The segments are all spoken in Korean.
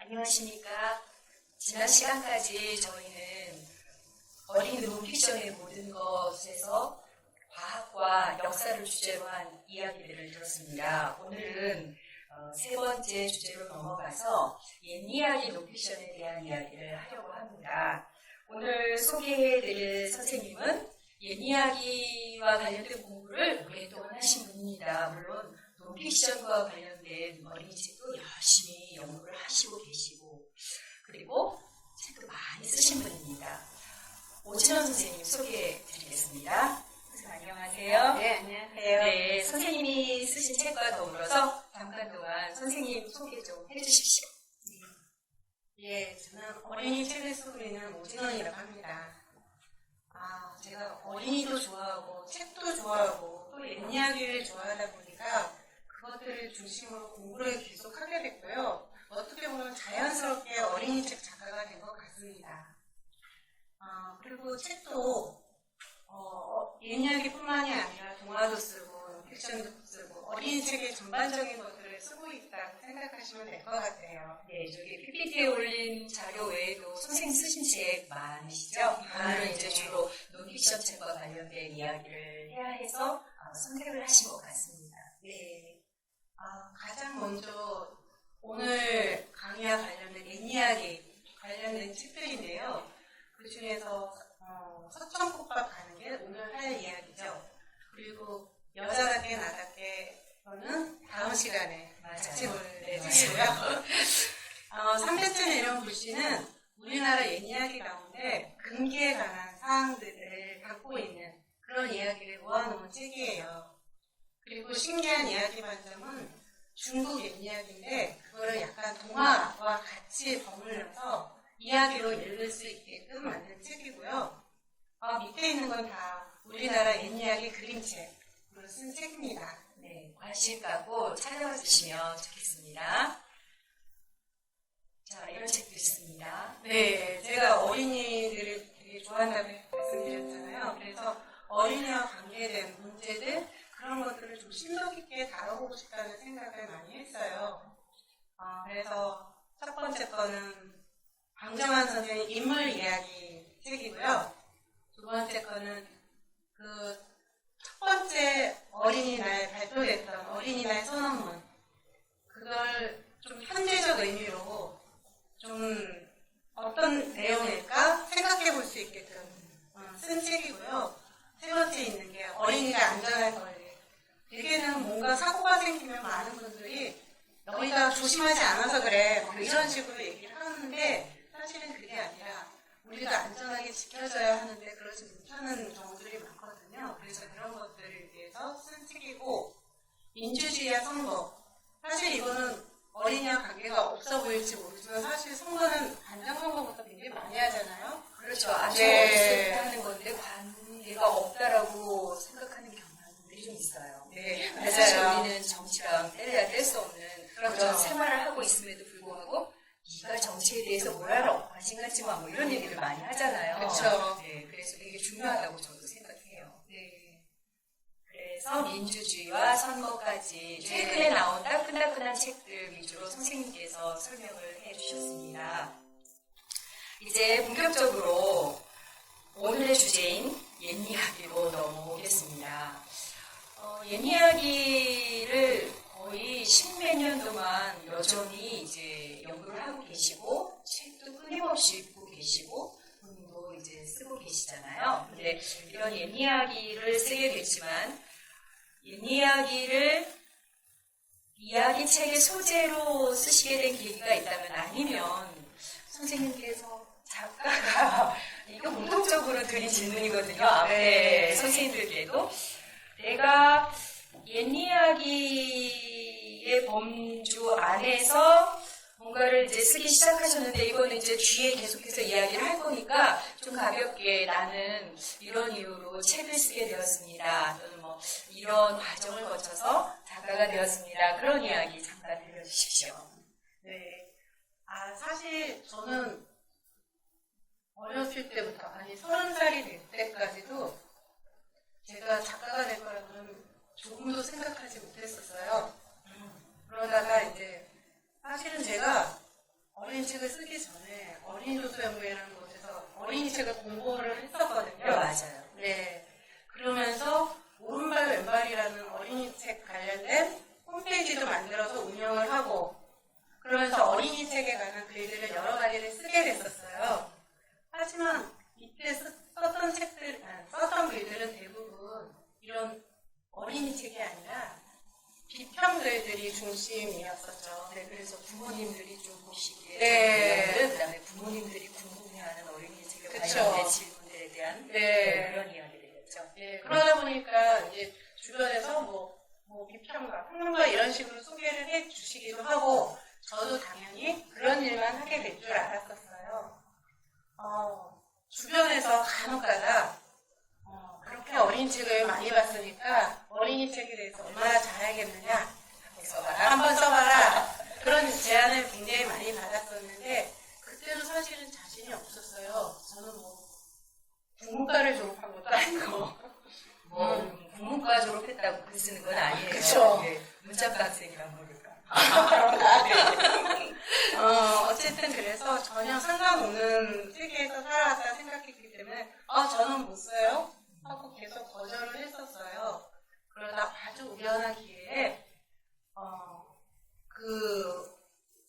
안녕하십니까. 지난 시간까지 저희는 어린이 논픽션의 모든 것에서 과학과 역사를 주제로 한 이야기들을 들었습니다. 오늘은 세 번째 주제로 넘어가서 옛이야기 논픽션에 대한 이야기를 하려고 합니다. 오늘 소개해드릴 선생님은 옛이야기와 관련된 공부를 오랫동안 하신 분입니다. 물론 논픽션과 관련된 어린이책도 열심히 연구를 하시고 계시고, 그리고 책도 많이 쓰신 분입니다. 오진원 선생님 소개해드리겠습니다. 선생님 안녕하세요. 네, 안녕하세요. 네, 선생님이 쓰신 책과 더불어서 잠깐 동안 선생님 소개 좀 해주십시오. 예, 저는 어린이 책을 쓰고 있는 오진원이라고 합니다. 제가 어린이도 좋아하고 책도 좋아하고 또 옛이야기를 좋아하다 보니까 그것들을 중심으로 공부를 계속 하게 됐고요. 어떻게 보면 자연스럽게 어린이 책 작가가 된 것 같습니다. 그리고 책도 옛이야기뿐만이 아니라 동화도 쓰고 픽션도 쓰고 어린이 책의 전반적인 것들을 쓰고 있다고 생각하시면 될 것 같아요. 네, 저기 PPT에 올린 자료 외에도 선생님 쓰신 책 많으시죠? 오늘은 이제 주로 논픽션 책과 관련된 이야기를 해야 해서 선택을 하신 것 같습니다. 네. 가장 먼저 오늘 강의와 관련된 옛이야기 관련된 책들인데요. 그 중에서 서천국밥 가는 길 오늘 할 이야기죠. 그리고 여자답게 나답게는 다음 시간에 같이 볼 책이고요. 300쯤 이런 글씨는 우리나라 옛이야기 가운데 금기에 관한 사항들을 갖고 있는 그런 이야기를 모아놓은 책이에요. 그리고 신기한 이야기 반점은 중국 옛이야기인데 그거를 약간 동화와 같이 버무려서 이야기로 읽을 수 있게끔 만든 책이고요. 밑에 있는 건 다 우리나라 옛이야기 그림책으로 쓴 책입니다. 네, 관심 갖고 찾아와 주시면 좋겠습니다. 자, 이런 책도 있습니다. 네, 제가 어린이들을 되게 좋아한다고 말씀드렸잖아요. 그래서 어린이와 관계된 문제들, 그런 것들을 좀 심도 깊게 다뤄보고 싶다는 생각을 많이 했어요. 그래서 첫 번째 거는 방정환 선생님 인물 이야기 책이고요. 두 번째 거는 첫 번째 어린이날 발표했던 어린이날 선언문. 그걸 좀 현대적 의미로 좀 어떤 내용일까 생각해 볼 수 있게끔 쓴 책이고요. 세 번째 있는 게 어린이가 안전할 권리. 대개는 뭔가 사고가 생기면 많은 분들이 너희가 조심하지 않아서 그래 뭐 이런 식으로 얘기를 하는데 사실은 그게 아니라 우리가 안전하게 지켜줘야 하는데 그러지 못하는 경우들이 많거든요. 그래서 그런 것들을 위해서 쓴 책이고, 민주주의와 선거. 사실 이거는 어린이와 관계가 없어 보일지 모르지만 사실 선거는 안전선거부터 굉장히 많이 하잖아요. 그렇죠. 아주 네. 어렸을 때 하는 건데 관계가 없다라고 생각하는 경향들이 좀 있어요. 네, 사실 맞아요. 우리는 정치랑 떼야 뗄 수 없는 그런 그렇죠. 생활을 하고 있음에도 불구하고 네가 정치에 대해서 뭘 알아? 관심 갖지 마. 뭐 이런 얘기를 많이 하잖아요. 그렇죠. 네, 그래서 되게 중요하다고 저도 생각해요. 네. 그래서 민주주의와 선거까지 최근에 나온 따끈따끈한 책들 위주로 선생님께서 설명을 해주셨습니다. 이제 본격적으로 오늘의 주제인 옛이야기로 넘어오겠습니다. 옛이야기를 거의 십몇 년 동안 여전히 이제 연구를 하고 계시고 책도 끊임없이 읽고 계시고 본인도 이제 쓰고 계시잖아요. 근데 이런 옛이야기를 쓰게 됐지만 옛이야기를 이야기책의 소재로 쓰시게 된 계기가 있다면 아니면 선생님께서 작가가 이거 공통적으로 드린 질문이거든요. 앞에 선생님들께도 내가 옛이야기의 범주 안에서 뭔가를 이제 쓰기 시작하셨는데 이거는 이제 뒤에 계속해서 이야기를 할 거니까 좀 가볍게 나는 이런 이유로 책을 쓰게 되었습니다. 또는 뭐 이런 과정을 거쳐서 작가가 되었습니다. 그런 이야기 잠깐 들려주십시오. 네. 사실 저는 어렸을 때부터, 30살이 될 때까지도 제가 작가가 될 거라고는 조금도 생각하지 못했었어요. 그러다가 이제 사실은 제가 어린 어린이 책 관련된 홈페이지도 만들어서 운영을 하고 그러면서 어린이 책에 관한 글들을 여러 가지를 쓰게 됐었어요. 하지만 이때 썼던 글들은 대부분 이런 어린이 책이 아니라 비평 글들이 중심이었었죠. 네, 그래서 부모님들이 좀 보시기에 네. 그다음에 부모님들이 궁금해하는 어린이 책에 그쵸. 관련된 질문들에 대한 네. 그런 이야기들이었죠. 예, 그러다 보니까 이제 주변에서 뭐 비평가, 평론가 이런 식으로 소개를 해 주시기도 하고 저도 당연히 그런 일만 하게 될 줄 알았었어요. 주변에서 간혹가다 그렇게 어린이 책을 많이 봤으니까 어린이 책에 대해서 얼마나 잘하겠느냐 한번 써봐라 그런 제안을 굉장히 많이 받았었는데 그때도 사실은 자신이 없었어요. 저는 뭐 국문과를 졸업한 것도 아니고 국문과 졸업했다고 글 쓰는 건 아니에요. 그쵸. 네, 문자과 학생이란 모를까. 어쨌든 그래서 전혀 상관없는 세계에서 살아왔다 생각했기 때문에 저는 못 써요 하고 계속 거절을 했었어요. 그러다 아주 우연한 기회에 그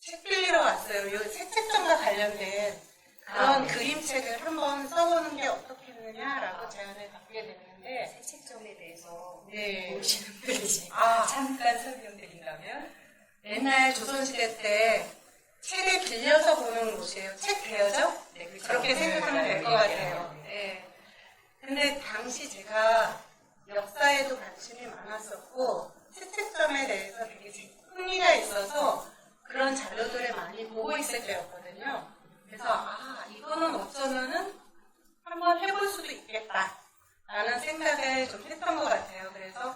책 빌리러 왔어요. 이 새책점과 관련된 그런 그림책을 한번 써보는 게 어떻겠느냐라고 제안을 받게 됐는데 새 책점에 대해서 네. 모르시는 분이지. 아. 잠깐 설명드린다면 옛날 조선시대 때 책을 빌려서 보는 곳이에요. 책 대여죠? 네, 그렇죠. 그렇게 생각하면 될 것 네, 같아요. 네. 근데 당시 제가 역사에도 관심이 많았었고 책점에 대해서 되게 흥미가 있어서 그런 자료들을 많이 보고 있을 때였거든요. 그래서 이거는 없어서는 한번 해볼 수도 있겠다 라는 생각을 좀 했던 것 같아요. 그래서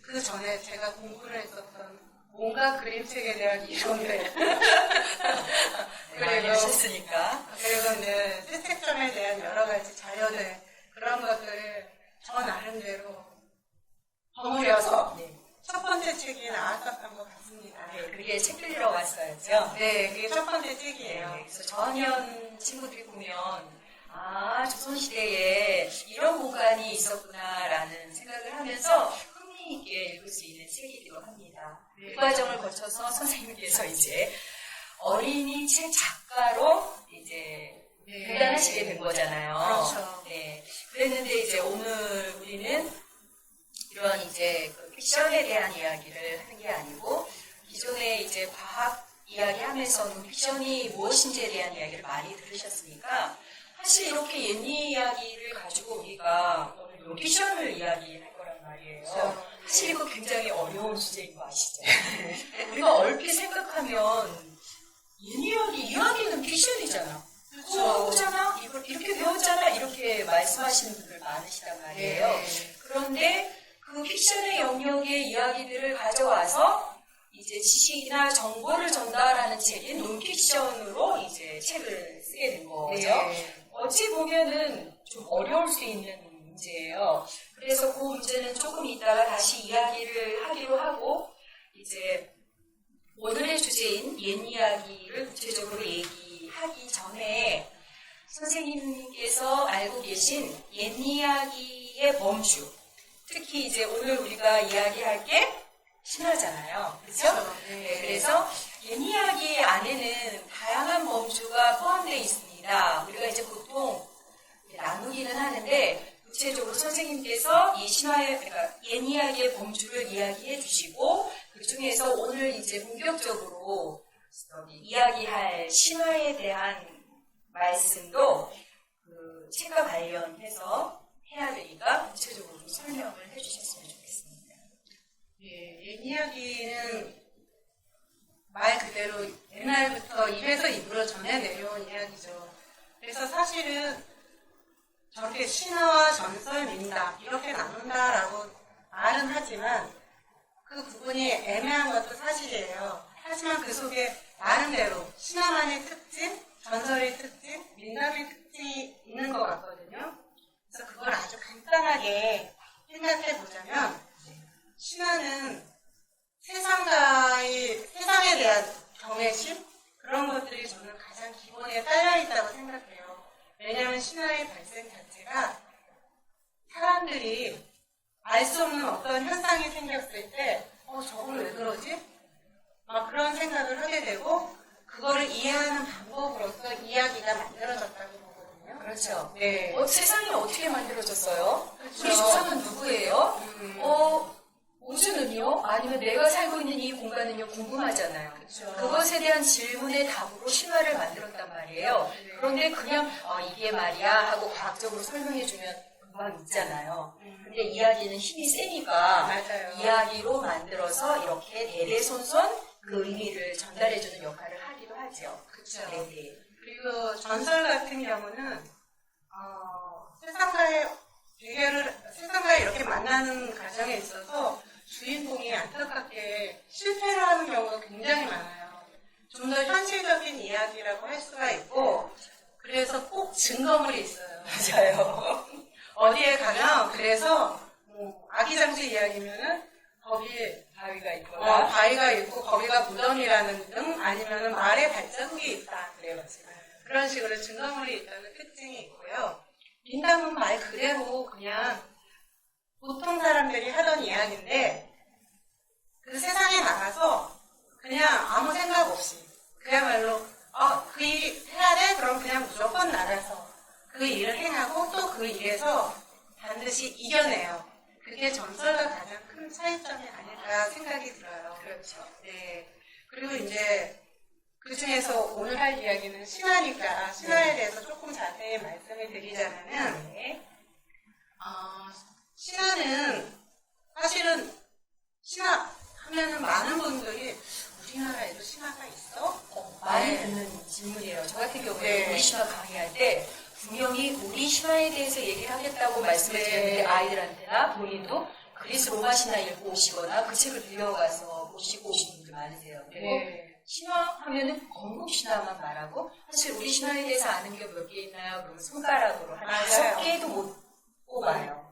그 전에 제가 공부를 했었던 온갖 그림책에 대한 이론들 많이 하셨으니까. 그리고 이제 새책점에 대한 여러 가지 자료들 그런 것들을 저 나름대로 버무려서 네. 첫 번째 책이 나왔었던 것 같습니다. 네, 그게 책 빌리러 왔어야죠. 네, 그게 첫 번째 책이에요. 네, 그래서 저학년 친구들이 보면 조선시대에 이런 공간이 있었구나라는 생각을 하면서 흥미있게 읽을 수 있는 책이기도 합니다. 네. 그 과정을 거쳐서 선생님께서 이제 어린이 책 작가로 이제 등단하시게 된 거잖아요. 그렇죠. 네. 그랬는데 이제 오늘 우리는 이런 이제 그 픽션에 대한 이야기를 하는 게 아니고 기존에 이제 과학 이야기하면서는 픽션이 무엇인지에 대한 이야기를 많이 들으셨으니까 사실 이렇게 옛 이야기를 가지고 우리가 오늘 논픽션을 이야기할 거란 말이에요. 그렇죠. 사실 이거 굉장히 어려운 주제인 거 아시죠? 우리가 얼핏 생각하면 옛 이야기는 픽션이잖아. 그렇죠. 잖아 이렇게 배웠잖아. 이렇게 말씀하시는 분들 많으시단 말이에요. 네. 그런데 그 픽션의 영역의 이야기들을 가져와서 이제 지식이나 정보를 전달하는 책인 논픽션으로 이제 책을 쓰게 된 거죠. 네. 어찌 보면은 좀 어려울 수 있는 문제예요. 그래서 그 문제는 조금 이따가 다시 이야기를 하기로 하고 이제 오늘의 주제인 옛 이야기를 구체적으로 얘기하기 전에 선생님께서 알고 계신 옛 이야기의 범주, 특히 이제 오늘 우리가 이야기할 게 신화잖아요. 그렇죠? 네, 그래서 옛 이야기 안에는 다양한 범주가 포함되어 있습니다. 우리가 이제 보통 나누기는 하는데 구체적으로 선생님께서 이 신화의 그러니까 옛 이야기의 범주를 이야기해 주시고 그 중에서 오늘 이제 본격적으로 이야기할 신화에 대한 말씀도 그 책과 관련해서 해야 되니까 구체적으로 좀 설명을 해주셨으면 좋겠습니다. 예, 옛 이야기는 말 그대로 옛날부터 입에서 입으로 전해 내려온 이야기죠. 그래서 사실은 저렇게 신화와 전설, 민담 이렇게 나눈다라고 말은 하지만 그 부분이 애매한 것도 사실이에요. 하지만 그 속에 나름대로 신화만의 특징, 전설의 특징, 민담의 특징이 있는 것 같거든요. 그래서 그걸 아주 간단하게 생각해 보자면 신화는 세상에 대한 경외심 그런 것들이 저는 가장 기본에 깔려 있다고 생각해요. 왜냐하면 신화의 발생 자체가 사람들이 알 수 없는 어떤 현상이 생겼을 때, 저건 왜 그러지? 막 그런 생각을 하게 되고, 그거를 이해하는 방법으로서 이야기가 만들어졌다고 보거든요. 그렇죠. 네. 세상이 어떻게 만들어졌어요? 그렇죠. 우리 주상은 누구예요? 우주는요? 아니면 내가 살고 있는 이 공간은요? 궁금하잖아요. 그렇죠. 그것에 대한 질문의 답으로 신화를 만들었단 말이에요. 네. 그런데 그냥 이게 말이야 하고 과학적으로 설명해주면 금방 있잖아요. 근데 이야기는 힘이 세니까 맞아요. 이야기로 만들어서 이렇게 대대손손 그 의미를 전달해주는 역할을 하기도 하죠. 그렇죠. 네네. 그리고 전설 같은 경우는 세상과 이렇게 만나는 과정에 있어서 주인공이 안타깝게 실패를 하는 경우가 굉장히 많아요. 좀 더 현실적인 이야기라고 할 수가 있고, 그래서 꼭 증거물이 있어요. 맞아요. 어디에 가면 그래서 아기장수 이야기면은 거기 바위가 있거나. 바위가 있고 거기가 무덤이라는 등 아니면은 말의 발자국이 있다. 그래요. 그런 식으로 증거물이 있다는 특징이 있고요. 린담은 말 그대로 그냥 보통 사람들이 하던 이야기인데 그 세상에 나가서 그냥 아무 생각 없이 그야말로 그 일 해야 돼? 그럼 그냥 무조건 나가서 그 일을 행하고 또 그 일에서 반드시 이겨내요. 그게 전설과 가장 큰 차이점이 아닐까 생각이 들어요. 그렇죠. 네. 그리고 이제 그 중에서 오늘 할 이야기는 신화니까 신화에 대해서 조금 자세히 말씀을 드리자면은 네. 신화는 사실은 신화 하면은 많은 분들이 우리나라에도 신화가 있어? 많이 네. 듣는 질문이에요. 저 같은 경우에 네. 우리 신화 강의할 때 분명히 우리 신화에 대해서 얘기를 하겠다고 말씀을 네. 드렸는데 아이들한테나 본인도 그리스 로마 신화 읽고 오시거나 그 책을 빌려가서 보시고 오신 분들 많으세요. 그리고 네. 신화 하면은 건국 신화만 말하고 사실 우리 신화에 대해서 아는 게 몇 개 있나요? 그러면 손가락으로 한 맞아요. 5개도 못 뽑아요.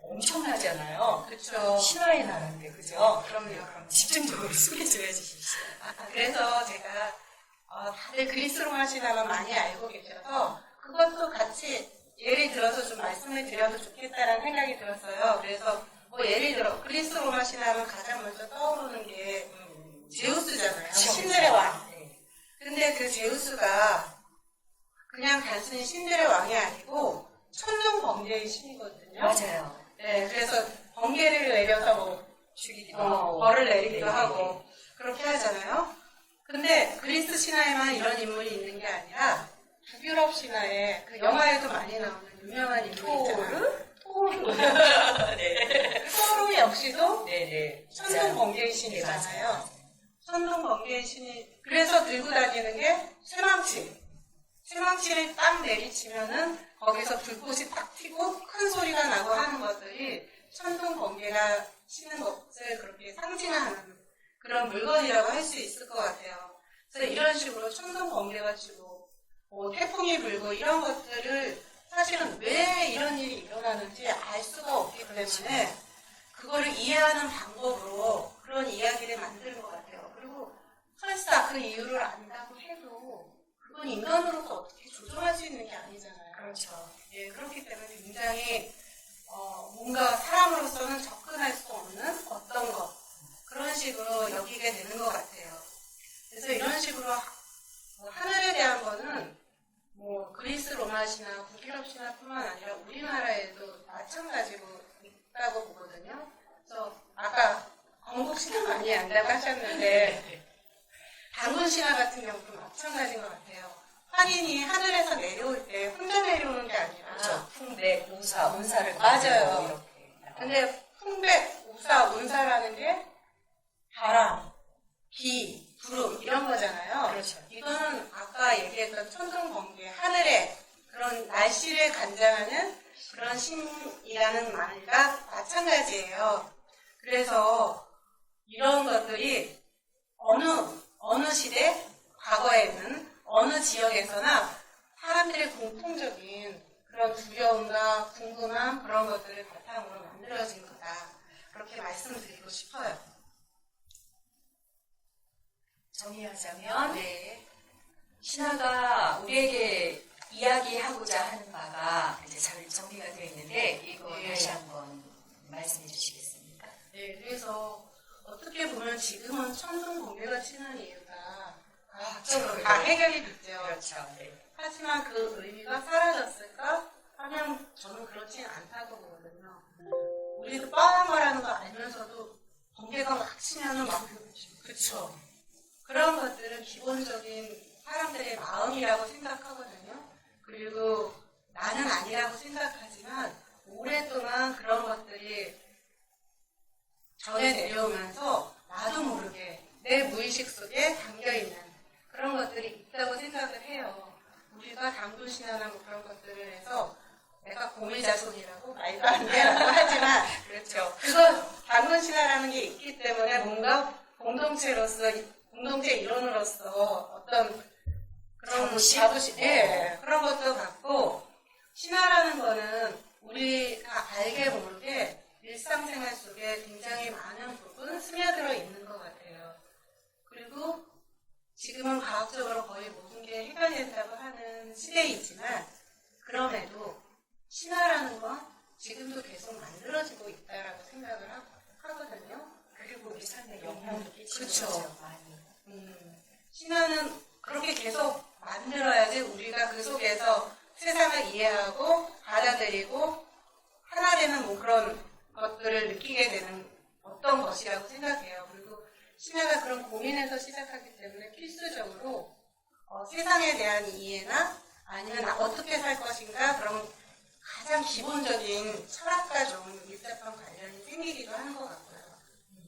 엄청나잖아요. 그렇죠. 신화의 나라인데, 그죠? 그럼요. 그럼 집중적으로 소개해 주십시오. 그래서 제가 다들 그리스 로마 신화만 많이 알고 계셔서 그것도 같이 예를 들어서 좀 말씀을 드려도 좋겠다라는 생각이 들었어요. 그래서 예를 들어 그리스 로마 신화는 가장 먼저 떠오르는 게 제우스잖아요. 신들의 왕. 네. 근데 그 제우스가 그냥 단순히 신들의 왕이 아니고 천둥 번개의 신이거든요. 맞아요. 네, 그래서 번개를 내려서 죽이기도 하고. 벌을 내리기도 네. 하고 그렇게 하잖아요. 근데 그리스 신화에만 이런 인물이 있는 게 아니라 북유럽 신화에 그 영화에도 많이 나오는 유명한 인물이 있잖아요. 토르. 네. 토르 역시도 네네. 천둥 번개의 신이잖아요. 천둥 번개의 신이 그래서 들고 다니는 게 쇠망치. 쇠망치를 딱 내리치면은 거기서 불꽃이 딱 튀고 큰 소리가 나고 하는 것들이 천둥 번개가 치는 것을 그렇게 상징하는 그런 물건이라고 할 수 있을 것 같아요. 그래서 이런 식으로 천둥 번개가 치고 태풍이 불고 이런 것들을 사실은 왜 이런 일이 일어나는지 알 수가 없기 때문에 그거를 이해하는 방법으로 그런 이야기를 만드는 것 같아요. 그리고 설사 그 이유를 안다고 해도 그건 인간으로서 어떻게 조정할 수 있는 게 아니잖아요. 그렇죠. 예, 그렇기 때문에 굉장히 뭔가 사람으로서는 접근할 수 없는 어떤 것 그런 식으로 여기게 되는 것 같아요. 그래서 이런 식으로 하늘에 대한 거는 그리스 로마 신화, 북유럽 신화뿐만 아니라 우리나라에도 마찬가지로 있다고 보거든요. 그래서 아까 건국 신화 많이 안다고 하셨는데 단군 신화 같은 경우도 마찬가지인 것 같아요. 환인이 하늘에서 내려올 때 혼자 내려오는 게 아니라 그렇죠. 풍백, 우사, 운사를 맞아요. 이렇게. 근데 풍백, 우사, 운사라는 게 바람, 비, 구름 이런 거잖아요. 그렇죠. 이거는 아까 얘기했던 천둥 번개, 하늘에 그런 날씨를 간장하는 그런 신이라는 말과 마찬가지예요. 그래서 이런 것들이 어느 시대, 과거에는 어느 지역에서나 사람들의 공통적인 그런 두려움과 궁금함 그런 것들을 바탕으로 만들어진 거다. 그렇게 말씀드리고 싶어요. 정리하자면 네. 신화가 우리에게 이야기하고자 하는 바가 이제 잘 정리가 되어 있는데 이거 네. 다시 한번 말씀해 주시겠습니까? 네, 그래서 어떻게 보면 지금은 천둥 번개가 치는 이유가 과학적으로 다 해결이 됐죠. 그렇죠. 네. 하지만 그 의미가 사라졌을까 하면 저는 그렇진 않다고 보거든요. 우리도 뻔한 거라는 거 알면서도 번개가 막 치면은 막 그쵸. 그런 것들은 기본적인 사람들의 마음이라고 생각하거든요. 그리고 나는 아니라고 생각하지만 오랫동안 그런 것들이 전해 내려오면서 나도 모르게 내 무의식 속에 담겨있는 그런 것들이 있다고 생각을 해요. 우리가 당도신화나 뭐 그런 것들을 해서 내가 고미자손이라고 말도 안 되라고 하지만 그렇죠. 그거 당근신화라는 게 있기 때문에 뭔가 공동체로서 공동체 일원으로서 어떤 그런 자부심, 예, 그런 것도 갖고 신화라는 거는 우리가 알게 모르게 일상생활 속에 굉장히 많은 부분 스며들어 있는 것 같아요. 그리고 지금은 과학적으로 거의 모든 게 해결된다고 하는 시대이지만 그럼에도 신화라는 건 지금도 계속 만들어지고 있다라고 생각을 하거든요. 그리고 우리 삶에 영향도 끼치는 그쵸. 거죠. 많이. 신화는 그렇게 계속 만들어야지 우리가 그 속에서 세상을 이해하고 받아들이고 하나 되는 뭐 그런 것들을 느끼게 되는 어떤 것이라고 생각해요. 그리고 신화가 그런 고민에서 시작하기 때문에 필수적으로 세상에 대한 이해나 아니면 어떻게 살 것인가 그런 가장 기본적인 철학과 좀 밀접한 관련이 생기기도 하는 것 같고요.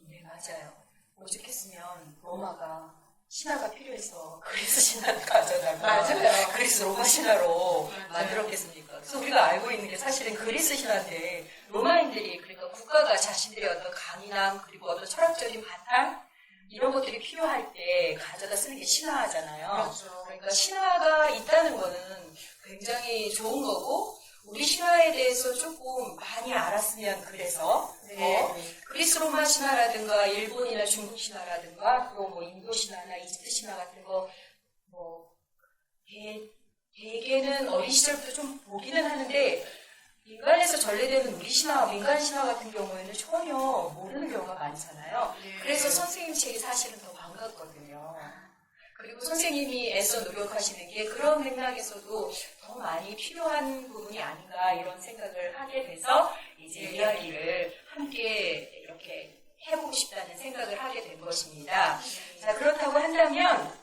네, 맞아요. 오죽했으면 로마가 신화가 필요해서 그리스 신화를 가져다가 맞아요. 그리스 로마 신화로 맞아요. 만들었겠습니까? 그래서 우리가 알고 있는 게 사실은 그리스 신화인데 로마인들이 그러니까 국가가 자신들의 어떤 강인함 그리고 어떤 철학적인 바탕 이런 것들이 필요할 때 가져다 쓰는 게 신화잖아요. 그렇죠. 그러니까 신화가 있다는 거는 굉장히 좋은 거고 우리 신화에 대해서 조금 많이 알았으면 그래서 그리스 로마 신화라든가 일본이나 중국 신화라든가 또 뭐 인도 신화나 이집트 신화 같은 거 뭐 대개는 어린 시절부터 좀 보기는 하는데 민간에서 전래되는 우리 신화, 민간 신화 같은 경우에는 전혀 모르는 경우가 많잖아요. 그래서 선생님 책이 사실은 더 반갑거든요. 그리고 선생님이 애써 노력하시는 게 그런 맥락에서도 더 많이 필요한 부분이 아닌가 이런 생각을 하게 돼서 이제 이야기를 함께 이렇게 해보고 싶다는 생각을 하게 된 것입니다. 자, 그렇다고 한다면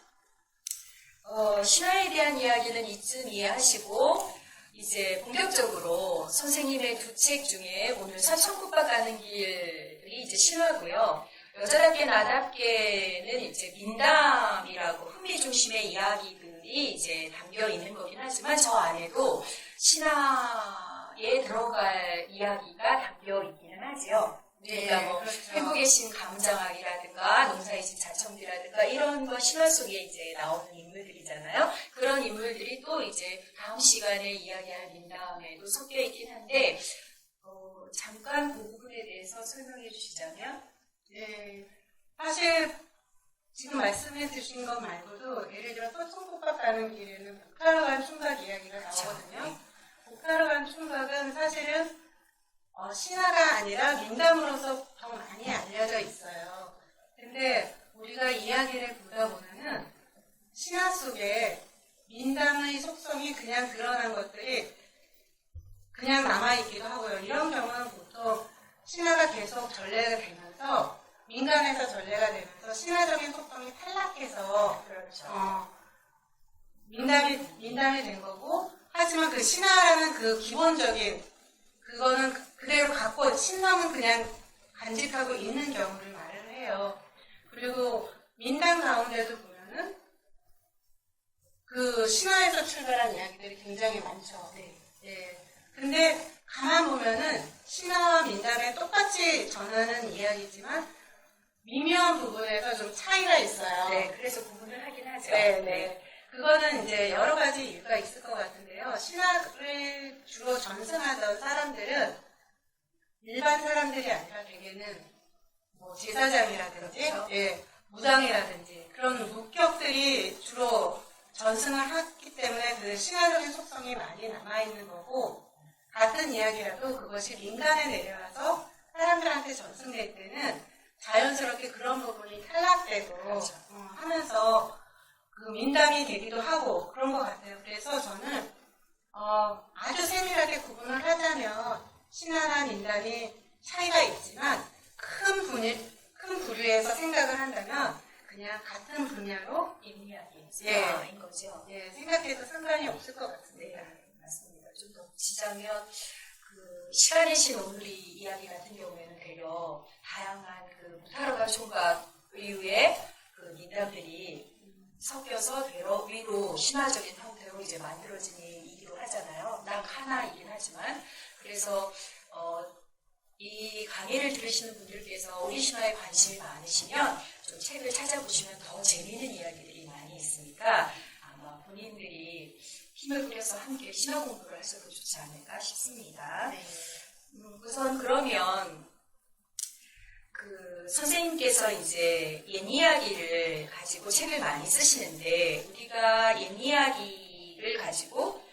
신화에 대한 이야기는 이쯤 이해하시고 이제 본격적으로 선생님의 두 책 중에 오늘 천국과 가는 길이 이제 신화고요. 여자답게 나답게는 이제 민담이라고 흥미 중심의 이야기들이 이제 담겨 있는 거긴 하지만 저 안에도 신화에 들어갈 이야기가 담겨 있기는 하죠. 그러니까 뭐 그렇죠. 행복의 신 감정학이라든가 농사의 신 자청비라든가 이런 거 신화 속에 이제 나오는 인물들이잖아요. 그런 인물들이 또 이제 다음 시간에 이야기할 민담에도 섞여 있긴 한데 잠깐 그 부분에 대해서 설명해 주시자면 네, 사실 지금 말씀해 주신 것 말고도 예를 들어 천국과 가는 길에는 복타러 간 총각 이야기가 나오거든요. 복타러 간 총각은 사실은 신화가 아니라 민담으로서 더 많이 알려져 있어요. 근데 우리가 이야기를 보다 보면은 신화 속에 민담의 속성이 그냥 드러난 것들이 그냥 남아있기도 하고요. 이런 경우는 보통 신화가 계속 전래가 되면서 민간에서 전래가 되면서 신화적인 속성이 탈락해서 민담이 된 거고 하지만 그 신화라는 그 기본적인 그거는 그대로 갖고 신성은 그냥 간직하고 있는 경우를 말을 해요. 그리고 민담 가운데도 보면은 그 신화에서 출발한 이야기들이 굉장히 많죠. 예. 근데 가만 보면은 신화와 민담에 똑같이 전하는 이야기지만 미묘한 부분에서 좀 차이가 있어요. 네, 그래서 구분을 하긴 하죠. 네. 그거는 이제 여러 가지 이유가 있을 것 같은데요. 신화를 주로 전승하던 사람들은 일반 사람들이 아니라 대개는 뭐 제사장이라든지, 그렇죠. 예, 무당이라든지 그런 목격들이 주로 전승을 했기 때문에 그 신화적인 속성이 많이 남아있는 거고 같은 이야기라도 그것이 민간에 내려와서 사람들한테 전승될 때는 자연스럽게 그런 부분이 탈락되고 그렇죠. 하면서 그 민담이 되기도 하고 그런 것 같아요. 그래서 저는 아주 세밀하게 구분을 하자면 신화나 민담이 차이가 있지만 큰 부류에서 생각을 한다면 그냥 같은 분야로 인이야기인 거죠. 생각해도 상관이 없을 것 같습니다. 네, 맞습니다. 좀 더 지자면 그 시간의 신 오누리 이야기 같은 경우에는 되려 다양한 그 무타르가 총각 의유의 그 민담들이 섞여서 되려 위로 신화적인 형태로 이제 만들어진 이기도 하잖아요. 딱 하나이긴 하지만 그래서 이 강의를 들으시는 분들께서 우리 신화에 관심이 많으시면 좀 책을 찾아보시면 더 재미있는 이야기들이 많이 있으니까 아마 본인들이 힘을 들여서 함께 신화 공부를 하셔도 좋지 않을까 싶습니다. 네. 우선 그러면 그 선생님께서 이제 옛 이야기를 가지고 책을 많이 쓰시는데 우리가 옛 이야기를 가지고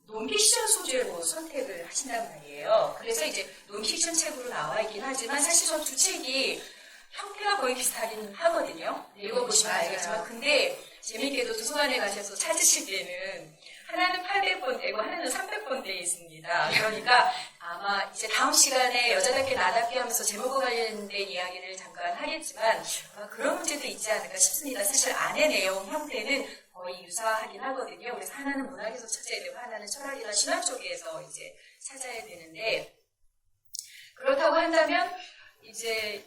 논픽션 소재로 선택을 하신단 말이에요. 그래서 이제 논픽션 책으로 나와 있긴 하지만 사실 저 두 책이 형태가 거의 비슷하긴 하거든요. 읽어보시면 맞아요. 알겠지만 근데 재밌게도 도서관에 가셔서 찾으실 때는 하나는 800번대고 하나는 300번대에 있습니다. 그러니까 아마 이제 다음 시간에 여자답게 나답게 하면서 제목과 관련된 이야기를 잠깐 하겠지만 그런 문제도 있지 않을까 싶습니다. 사실 안의 내용 형태는 거의 유사하긴 하거든요. 그래서 하나는 문학에서 찾아야 되고 하나는 철학이나 신화 쪽에서 이제 찾아야 되는데 그렇다고 한다면 이제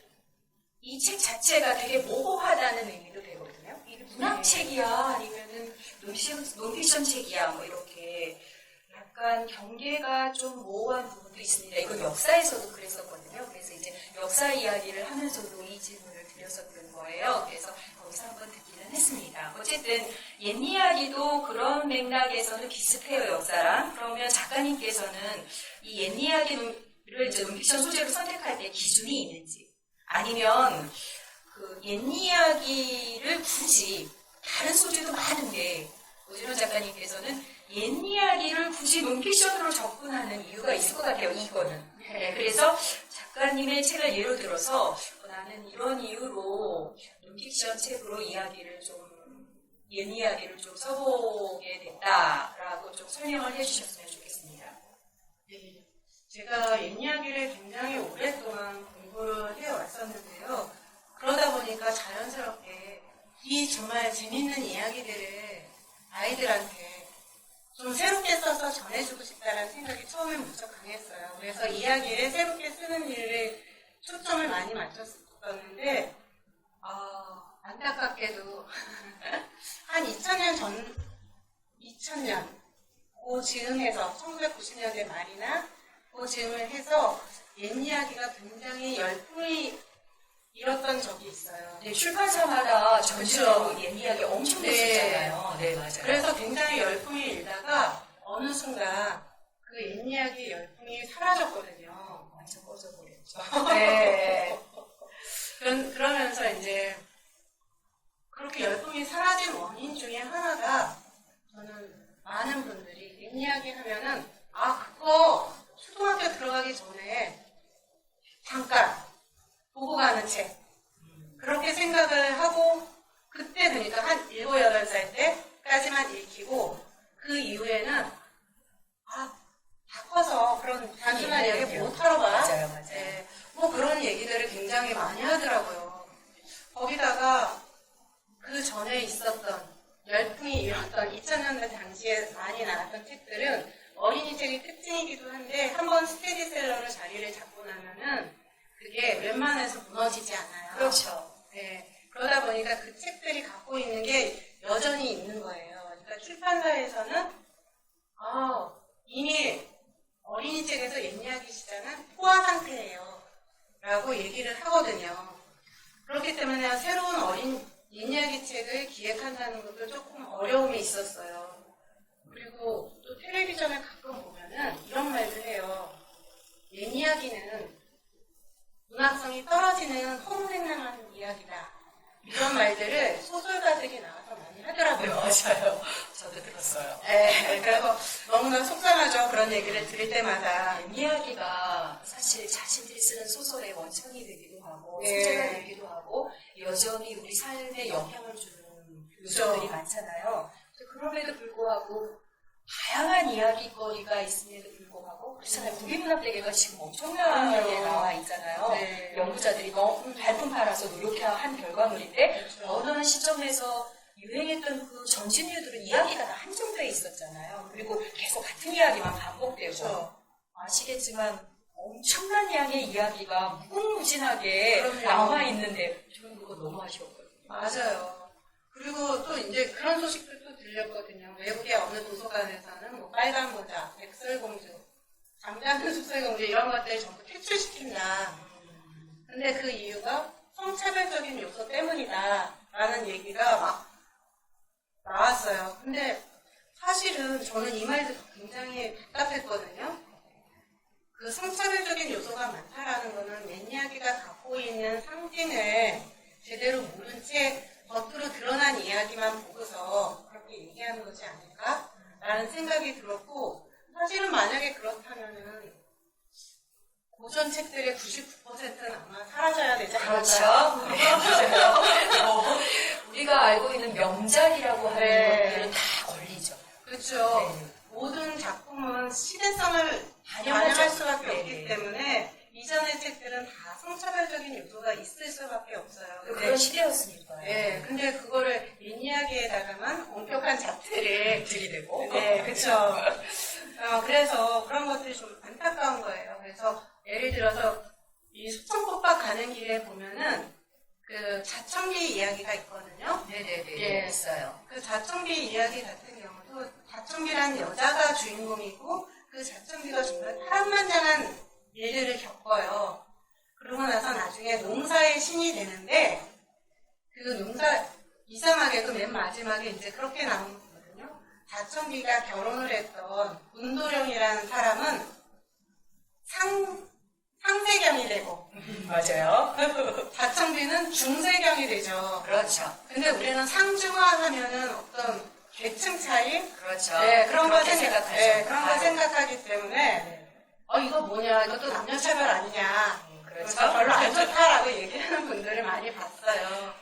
이 책 자체가 되게 모호하다는 의미도 되거든요. 이게 문학책이야 아니면은 논픽션 책이야 뭐 이렇게 약간 경계가 좀 모호한 부분도 있습니다. 이건 역사에서도 그랬었거든요. 그래서 이제 역사 이야기를 하면서도 이 질문을 드렸었던 거예요. 그래서 거기서 한번 듣기는 했습니다. 어쨌든 옛 이야기도 그런 맥락에서는 비슷해요, 역사랑. 그러면 작가님께서는 이 옛 이야기를 이제 논픽션 소재로 선택할 때 기준이 있는지 아니면 그 옛 이야기를 굳이 다른 소재도 많은데 오진호 작가님께서는 옛 이야기를 굳이 논픽션으로 접근하는 이유가 있을 것 같아요. 이거는. 네, 그래서 작가님의 책을 예로 들어서 나는 이런 이유로 논픽션 책으로 이야기를 좀 옛 이야기를 좀 써보게 됐다라고 좀 설명을 해주셨으면 좋겠습니다. 네. 제가 옛 이야기를 굉장히 오랫동안 공부를 해왔었는데요. 그러다 보니까 자연스럽게 이 정말 재밌는 이야기들을 아이들한테 좀 새롭게 써서 전해주고 싶다는 생각이 처음엔 무척 강했어요. 그래서 이야기를 새롭게 쓰는 일에 초점을 많이 맞췄었는데 안타깝게도 한 2000년 그 즈음에서 1990년대 말이나 그 즈음을 해서 옛 이야기가 굉장히 열풍이 일었던 적이 있어요. 네, 출판사마다 전체로 그렇죠. 옛 이야기 엄청 네. 됐었잖아요. 네, 맞아요. 그래서 굉장히 열풍이 일다가 어느 순간 그 옛 이야기 열풍이 사라졌거든요. 완전 꺼져버렸죠. 네. 그러면서 이제 그렇게 열풍이 사라진 원인 중에 하나가 저는 많은 분들이 옛 이야기 하면은 그거 초등학교 들어가기 전에 잠깐 보고 가는 책 그렇게 생각을 하고 그때 그러니까 한 7, 8살 때까지만 읽히고 그 이후에는 다 커서 그런 단순한 이야기 못하러 가. 맞아요. 네, 뭐 그런 얘기들을 굉장히 많이 하더라고요. 거기다가 그 전에 있었던 열풍이 일었던 2000년대 당시에 많이 나왔던 책들은 어린이 책의 특징이기도 한데 한번 스테디셀러로 자리를 잡고 나면은 그게 웬만해서 무너지지 않아요. 그렇죠. 네, 그러다 보니까 그 책들이 갖고 있는 게 여전히 있는 거예요. 그러니까 출판사에서는 이미 어린이 책에서 옛 이야기 시장은 포화 상태예요. 라고 얘기를 하거든요. 그렇기 때문에 새로운 옛 이야기 책을 기획한다는 것도 조금 어려움이 있었어요. 그리고 또 텔레비전을 가끔 보면은 이런 말을 해요. 옛 이야기는 문학성이 떨어지는 허무맹랑한 이야기다. 이런 말들을 소설가들이 나와서 많이 하더라고요. 맞아요. 저도 들었어요. 네, 그래서 너무나 속상하죠. 그런 얘기를 들을 때마다. 옛 이야기가 사실 사실 자신들이 쓰는 소설의 원천이 되기도 하고 네. 소재가 되기도 하고 여전히 우리 삶에 영향을 주는 요소들이 많잖아요. 그럼에도 불구하고 다양한 이야기거리가 있음에도 불구하고 그렇잖아요. 국민문학대계가 지금 엄청나게 나와 있잖아요. 네. 연구자들이 너무 발품 팔아서 노력한 결과물인데 그렇죠. 어느 시점에서 유행했던 그 전진류들은 이야기가 다 한정돼 있었잖아요. 그리고 계속 같은 이야기만 반복되고 그렇죠. 아시겠지만 엄청난 양의 이야기가 무궁무진하게 그럼요. 남아있는데 저는 그거 너무 아쉬웠거든요. 맞아요. 그리고 또 이제 그런 소식도 또 들렸거든요. 외국의 어느 도서관에서는 뭐 빨간 모자, 백설공주, 잠자는 숫설공주 이런 것들 전부 퇴출시킨다. 근데 그 이유가 성차별적인 요소 때문이다 라는 얘기가 막 나왔어요. 근데 사실은 저는 이 말 듣고 굉장히 답답했거든요. 그 성차별적인 요소가 많다라는 거는 옛 이야기가 갖고 있는 상징을 제대로 모른 채 겉으로 드러난 이야기만 보고서 그렇게 얘기하는 거지 않을까라는 생각이 들었고, 사실은 만약에 그렇다면은 고전 책들의 99%는 아마 사라져야 되지 않을까. 그렇죠. 우리가 알고 있는 명작이라고 하는 네. 것들은 다 걸리죠. 그렇죠. 네. 모든 작품은 시대성을 반영하죠. 반영할 수밖에 네. 없기 때문에 이전의 책들은 다 성차별적인 요소가 있을 수밖에 없어요. 그런 시대였으니까요. 네, 근데 그거를 옛 이야기에다가만 엄격한 잣대를 들이대고. 네, 그렇죠. 그래서 그런 것들이 좀 안타까운 거예요. 그래서 예를 들어서 이 수천꽃밭 가는 길에 보면은 그 자청비 이야기가 있거든요. 네네네. 예. 있어요. 그 자청비 이야기 같은 경우도 자청비란 여자가 주인공이고 그 자청비가 정말 파란만장한 일들을 겪어요. 그러고 나서 나중에 농사의 신이 되는데 그 농사 이상하게도 맨 마지막에 이제 그렇게 나오는 거거든요. 자청비가 결혼을 했던 문도령이라는 사람은 상세경이 되고 맞아요. 자청비는 중세경이 되죠. 그렇죠. 근데 우리는 상중하하면은 어떤 계층 차이? 그렇죠. 네, 그런 걸 그렇게 생각하죠. 생각하죠. 그런 걸 생각하기 때문에 이거 뭐냐, 이것도 남녀차별 아니냐. 그렇죠. 그래서 별로 안 좋다라고 얘기하는 분들을 많이 봤어요.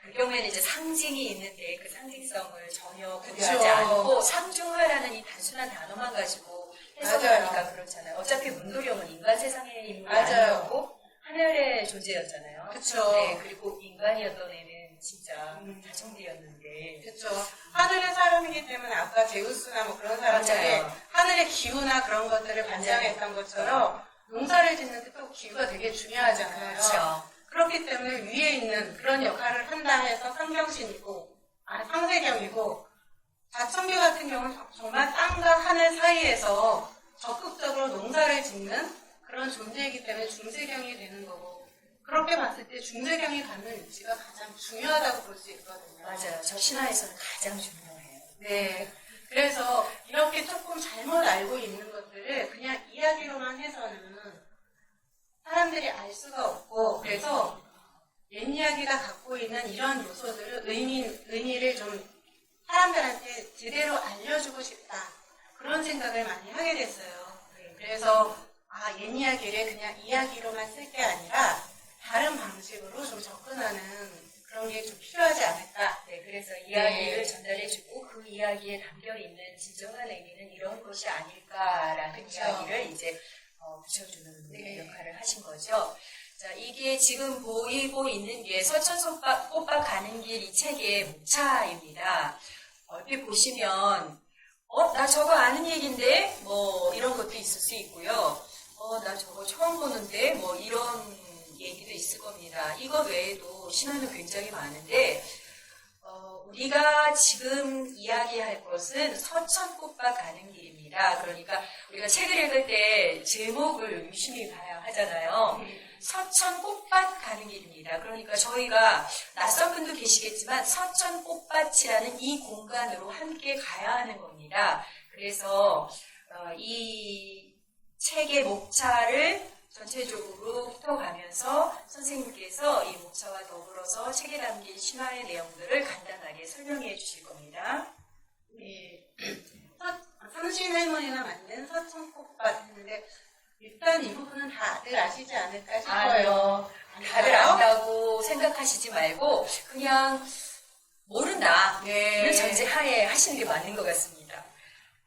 그 경우에는 이제 상징이 있는데 그 상징성을 전혀 그쵸. 고려하지 않고 상중하라는 이 단순한 단어만 가지고 해석하니까 맞아요. 그렇잖아요. 어차피 문도령은 인간 세상의 인물이 맞아요. 아니었고 하늘의 존재였잖아요. 그쵸. 네, 그리고 인간이었던 애는 진짜 자청비였는데. 그렇죠. 하늘의 사람이기 때문에 아까 제우스나 뭐 그런 사람들이 맞아요. 하늘의 기후나 그런 것들을 반장했던 것처럼 농사를 짓는데 또 기후가 되게 중요하잖아요. 그렇죠. 그렇기 때문에 위에 있는 그런 역할을 한다 해서 상경신이고, 상세경이고, 자청비 같은 경우는 정말 땅과 하늘 사이에서 적극적으로 농사를 짓는 그런 존재이기 때문에 중세경이 되는 거고, 그렇게 봤을 때 중세경이 갖는 위치가 가장 중요하다고 볼 수 있거든요. 맞아요. 저 신화에서는 가장 중요해요. 네. 그래서 이렇게 조금 잘못 알고 있는 것들을 그냥 이야기로만 해서는 사람들이 알 수가 없고, 그래서 옛 이야기가 갖고 있는 이런 요소들을 의미를 좀 사람들한테 제대로 알려주고 싶다. 그런 생각을 많이 하게 됐어요. 그래서 옛 이야기를 그냥 이야기로만 쓸 게 아니라 다른 방식으로 좀 접근하는 그런 게 좀 필요하지 않을까. 네, 그래서 이야기를 네. 전달해주고 그 이야기에 담겨있는 진정한 의미는 이런 것이 아닐까라는 그쵸. 이야기를 이제 붙여주는 네. 역할을 하신 거죠. 자, 이게 지금 보이고 있는 게 서천꽃밭 가는 길 이 책의 목차입니다. 얼핏 보시면 나 저거 아는 얘기인데 뭐 이런 것도 있을 수 있고요. 나 저거 처음 보는데 뭐 이런 얘기도 있을 겁니다. 이것 외에도 신화는 굉장히 많은데 우리가 지금 이야기할 것은 서천꽃밭 가는 길입니다. 그러니까 우리가 책을 읽을 때 제목을 유심히 봐야 하잖아요. 서천꽃밭 가는 길입니다. 그러니까 저희가 낯선 분도 계시겠지만 서천꽃밭이라는 이 공간으로 함께 가야 하는 겁니다. 그래서 이 책의 목차를 전체적으로 훑어가면서 선생님께서 이 목차와 더불어서 책에 담긴 신화의 내용들을 간단하게 설명해 주실 겁니다. 네. 삼신 할머니가 만든 서천꽃밭 했는데 일단 이 부분은 다들 아시지 않을까 싶어요. 아니요. 다들 아닌가요? 안다고 생각하시지 말고 그냥 모른다. 네. 이런 전제하에 하시는 게 맞는 것 같습니다.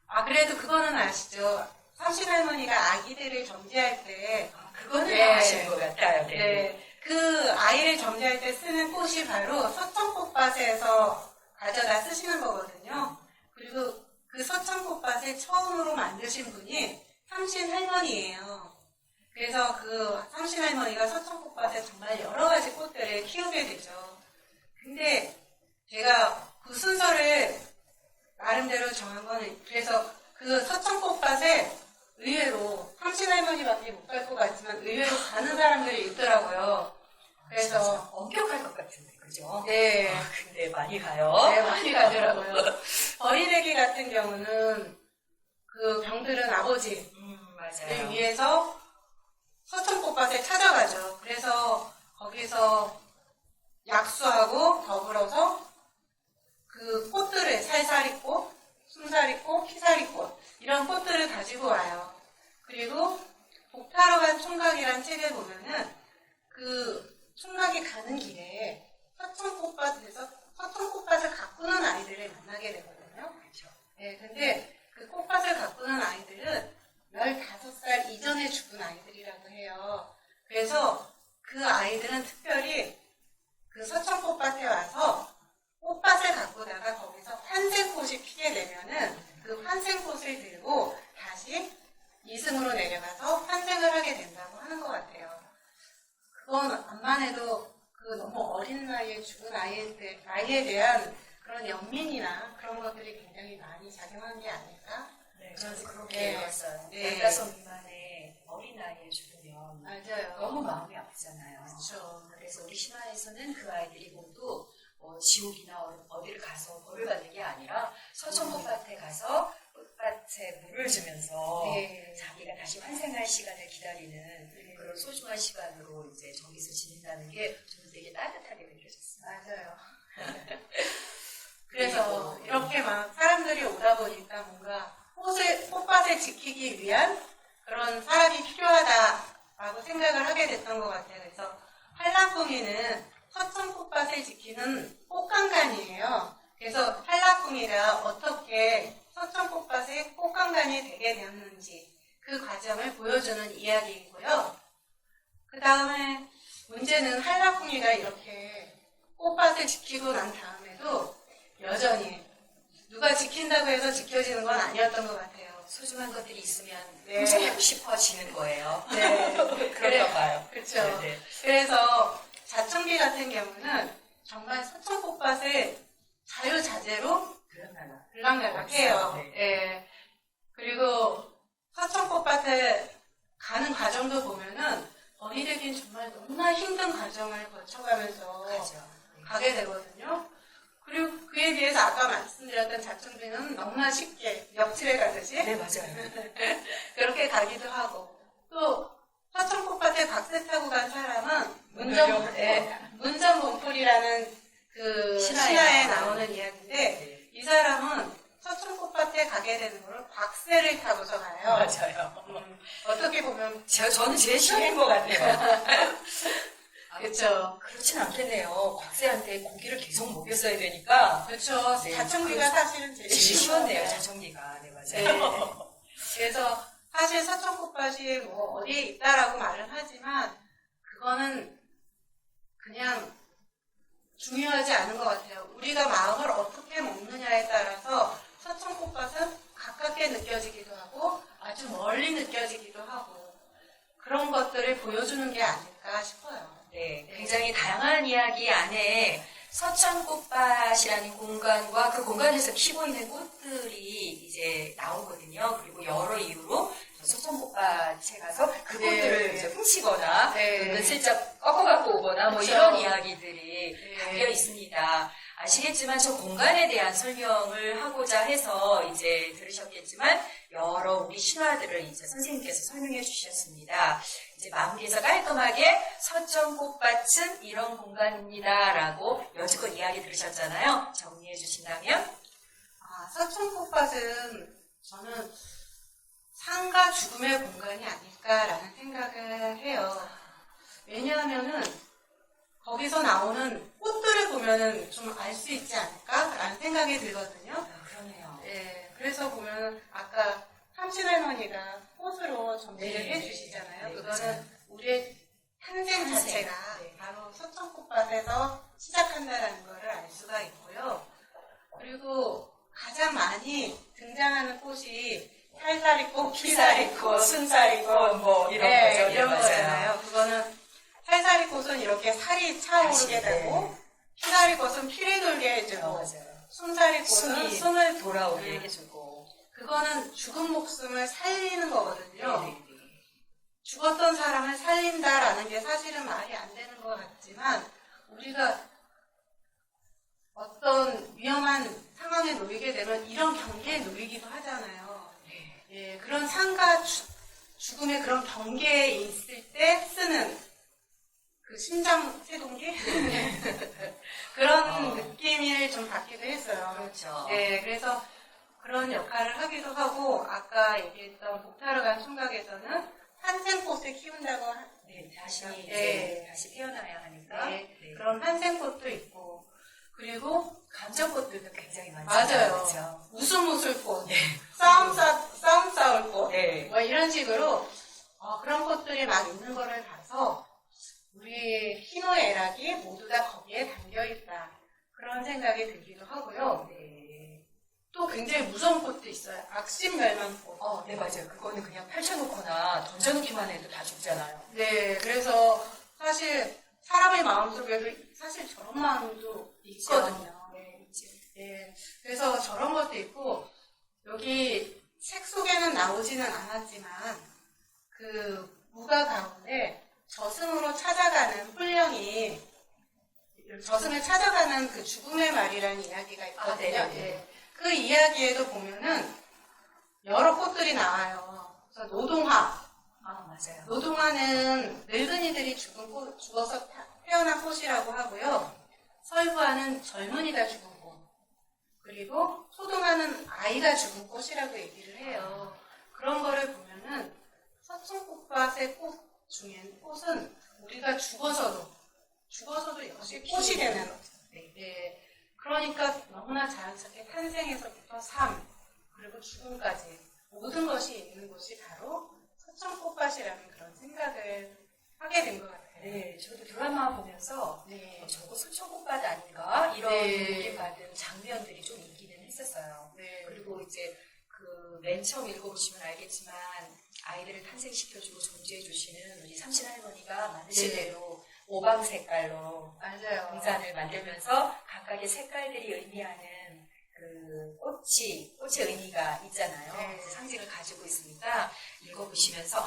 아, 그래도 그거는 아시죠? 삼신할머니가 아기들을 점지할 때, 그거는 네. 다 아시는 것 같아요. 네. 네, 그 아이를 점지할 때 쓰는 꽃이 바로 서천꽃밭에서 가져다 쓰시는 거거든요. 그리고 그 서천꽃밭을 처음으로 만드신 분이 삼신할머니예요. 그래서 그 삼신할머니가 서천꽃밭에 정말 여러 가지 꽃들을 키우게 되죠. 근데 제가 그 순서를 나름대로 정한 거는, 그래서 그 서천꽃밭에 의외로 삼신할머니밖에 못 갈 것 같지만 의외로 가는 사람들이 있더라고요. 진짜 그래서 엄격할 것 같은데, 그죠? 네, 근데 많이 가요. 네, 많이 가더라고요. 어린애기 같은 경우는 그 병들은 아버지를 맞아요. 위해서 서천꽃밭에 찾아가죠. 그래서 거기서 약수하고 더불어서 그 꽃들을 살사리꽃, 순사리꽃, 키사리꽃 이런 꽃들을 가지고 와요. 그리고 복타러 간 총각이란 책에 보면은 그 총각이 가는 길에 서천꽃밭을 가꾸는 아이들을 만나게 되거든요. 그렇죠. 네, 근데 그 꽃밭을 가꾸는 아이들은 15살 이전에 죽은 아이들이라고 해요. 그래서 그 아이들은 특별히 그 서천꽃밭에 와서 꽃밭을 가꾸다가 거기서 환생꽃이 피게 되면은 그 환생꽃을 들고 다시 이승으로 내려가서 환생을 하게 된다고 하는 것 같아요. 그건 암만 해도 그 너무 어린 나이에 죽은 아이에 대한 그런 연민이나 그런 것들이 굉장히 많이 작용한 게 아닐까? 네, 저도 그렇게 네. 읽었어요. 네. 15 미만의 어린 나이에 죽으면 맞아요. 너무 마음이 아프잖아요. 그렇죠. 그래서 우리 신화에서는 그 아이들이 모두 지옥이나 어디를 가서 벌을 받는 게 아니라 서천꽃밭에 가서 꽃밭에 물을 주면서 네. 자기가 다시 환생할 시간을 기다리는 그런 소중한 시간으로 이제 저기서 지낸다는 게 저는 되게 따뜻하게 느껴졌어요. 맞아요. 그래서 이렇게 막 사람들이 오다 보니까 뭔가 꽃밭을 지키기 위한 그런 사람이 필요하다라고 생각을 하게 됐던 것 같아요. 그래서 한라궁이는 서천꽃밭을 지키는 꽃강간이에요. 그래서 한라궁이가 어떻게 서천꽃밭의 꽃강간이 되게 되었는지 그 과정을 보여주는 이야기이고요. 그 다음에 문제는 한라궁이가 이렇게 꽃밭을 지키고 난 다음에도 여전히 누가 지킨다고 해서 지켜지는 건 아니었던 것 같아요. 소중한 것들이 있으면 네. 훔쳐가고 싶어지는 거예요. 네. 그런가 봐요. 그렇죠. 네, 네. 그래서 자청기 같은 경우는 정말 서천꽃밭을 자유자재로 들락날락해요. 네. 예. 그리고 서천꽃밭에 가는 과정도 보면은 어리되긴 정말 너무나 힘든 과정을 거쳐가면서 가죠. 가게 되거든요. 그리고 그에 비해서 아까 말씀드렸던 자청비는 너무나 쉽게 옆집에 가듯이 네, 맞아요. 그렇게 가기도 하고 또 서천꽃밭에 곽새 타고 간 사람은 문전봉풀이라는 그 신화에 나오는 이야기인데 네. 이 사람은 서천꽃밭에 가게 되는 걸 곽새를 타고서 가요. 맞아요. 어떻게 보면 저는 제일 싫은 것 같아요. 그렇죠. 그렇진 않겠네요. 곽새한테 고기를 계속 먹였어야 되니까. 그렇죠. 네. 자청기가 사실은 제일 제일 쉬웠네요, 쉬웠네요. 자청기가. 네, 맞아요. 네. 그래서 사실 서천꽃밭이 뭐 어디에 있다라고 말을 하지만 그거는 그냥 중요하지 않은 것 같아요. 우리가 마음을 어떻게 먹느냐에 따라서 서천꽃밭은 가깝게 느껴지기도 하고 아주 멀리 느껴지기도 하고 그런 것들을 보여주는 게 아닐까 싶어요. 네, 굉장히 다양한 이야기 안에 서천꽃밭이라는 공간과 그 공간에서 피고 있는 꽃들이 이제 나오거든요. 그리고 여러 이유로 서천꽃밭에 가서 그 네. 꽃들을 이제 훔치거나 네. 은슬쩍 꺾어갖고 오거나 뭐 그렇죠. 이런 이야기들이 네. 담겨 있습니다. 아시겠지만 저 공간에 대한 설명을 하고자 해서 이제 들으셨겠지만 여러 우리 신화들을 이제 선생님께서 설명해 주셨습니다. 이제 마무리해서 깔끔하게 서천꽃밭은 이런 공간입니다라고 여지껏 이야기 들으셨잖아요. 정리해 주신다면? 서천꽃밭은 저는 삶과 죽음의 공간이 아닐까라는 생각을 해요. 왜냐하면은 거기서 나오는 꽃들을 보면은 좀 알 수 있지 않을까라는 생각이 들거든요. 그러네요. 네, 그래서 보면 아까 삼신할머니가 꽃으로 정리를 네, 해주시잖아요. 네, 그거는 맞아요. 우리의 탄생 자체가 네. 바로 서천꽃밭에서 시작한다라는 것을 알 수가 있고요. 그리고 가장 많이 등장하는 꽃이 살사리꽃, 피사리꽃, 순사리꽃 뭐 이런 네, 거죠. 이런 맞아요. 거잖아요. 그거는 살사리꽃은 이렇게 살이 차오르게 다시, 네. 되고 피사리꽃은 피를 돌게 해주고 맞아요. 순사리꽃은 숨을 돌아오게 네. 해주고. 그거는 죽은 목숨을 살리는 거거든요. 네. 죽었던 사람을 살린다라는 게 사실은 말이 안 되는 것 같지만 우리가 어떤 위험한 상황에 놓이게 되면 이런 경계에 놓이기도 하잖아요. 예, 그런 삶과 죽음의 그런 경계에 있을 때 쓰는 그 심장 세동기 그런 느낌을 좀 받기도 했어요. 그렇죠. 네, 그래서 그런 역할을 하기도 하고 아까 얘기했던 목타르 간 총각에서는 환생꽃을 키운다고 네, 다시 네. 이제 다시 태어나야 하니까. 네, 네. 그런 환생꽃도 있고 그리고 감정꽃들도 굉장히 많잖아요. 맞아요. 그렇죠? 웃음꽃, 싸움 싸울 꽃, 네. 뭐 이런 식으로 그런 꽃들이 막 있는 거를 봐서 우리의 희노애락이 모두 다 거기에 담겨 있다 그런 생각이 들기도 하고요. 네. 또 굉장히 무서운 꽃도 있어요. 악신멸망꽃. 네, 맞아요. 그거는 그냥 펼쳐놓거나 던져놓기만 해도 다 죽잖아요. 네, 그래서 사실 사람의 마음속에도 사실 저런 마음도 있거든요. 네, 있죠. 네, 그래서 저런 것도 있고 여기 책 속에는 나오지는 않았지만 그 무가 가운데 저승으로 찾아가는 훈령이 저승을 찾아가는 그 죽음의 말이라는 이야기가 있거든요. 네. 그 이야기에도 보면은 여러 꽃들이 나와요. 그래서 노동화. 맞아요. 노동화는 늙은이들이 죽어서 태어난 꽃이라고 하고요. 설부화는 젊은이가 죽은 꽃. 그리고 소동화는 아이가 죽은 꽃이라고 얘기를 해요. 그런 거를 보면은 서천꽃밭의 꽃 중엔 꽃은 우리가 죽어서도 역시 꽃이 되는 거죠. 네. 그러니까 너무나 자연스럽게 탄생에서부터 삶, 그리고 죽음까지 모든 것이 있는 곳이 바로 서천꽃밭이라는 그런 생각을 하게 된 것 같아요. 네, 저도 드라마 보면서 네. 저거 수천꽃밭 아닌가? 이런 네. 느낌 받은 장면들이 좀 있기는 했었어요. 네. 그리고 이제 그 맨 처음 읽어보시면 알겠지만 아이들을 탄생시켜주고 존재해주시는 우리 삼신 할머니가 만드신 네. 대로 오방 색깔로 맞아요. 동산을 만들면서 각각의 색깔들이 의미하는 그 꽃의 의미가 있잖아요. 네. 그 상징을 가지고 있으니까 읽어보시면서